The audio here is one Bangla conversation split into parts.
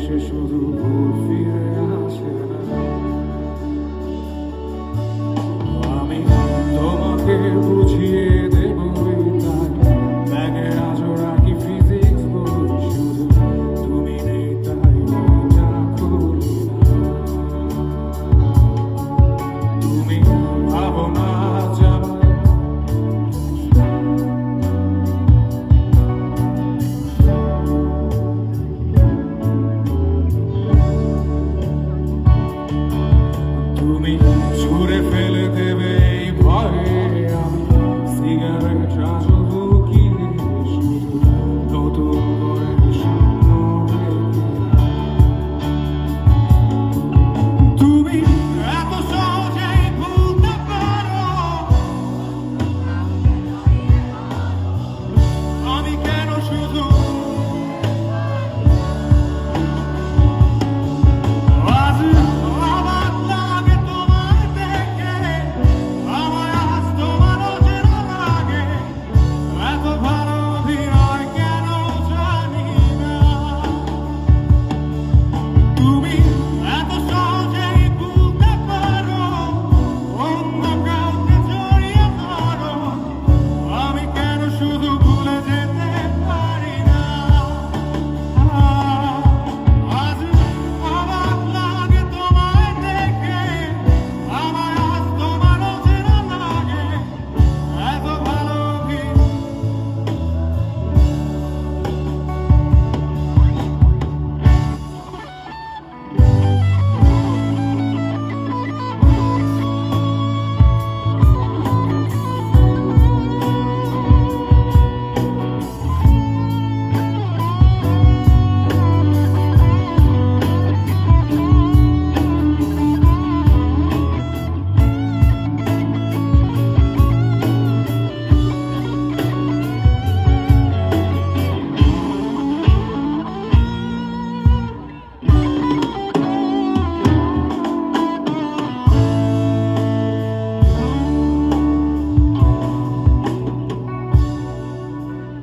এসে শুধু ভুল ফিরে আসে না। আমি তোমাকে বুঝিয়ে দেবই তাই ব্যাগে আজও রাখি ফিজিক্স বই, শুধু তুমি নেই তাই বইটা খুলি না। তুমি ভাবো না যাবা তুমি ছুঁড়ে ফেলে দেবে এই ভয়ে, আমি সিগারেট শুধু কিনে শুধু নতুন করে স্বপ্ন দেখি। তুমি এত সহজেই ভুলতে পারো, আমি কেন শুধু আজ অবাক লাগে তোমায় দেখে, আমায় আজ তোমার অচেনা লাগে, এত ভালো অভিনয় কেন জানি না। তুমি এত সহজেই ভুলতে পারো, অন্য কাউকে জড়িয়ে ধরো, আমি কেন শুধু ভুলে যেতে পারি না। আজ অবাক লাগে তোমায় দেখে, আমায় আজ তোমার অচেনা লাগে, এত ভালো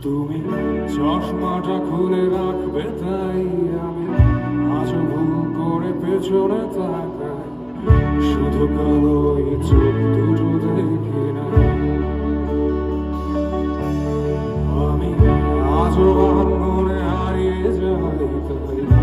তুমি চশমাটা খুলে রাখবে তাই আমি আজও ভুল করে পেছনে তাকাই, শুধু কালো এই চোখ দুটো দেখি না। আমি আজও মনে হারিয়ে যাই তাই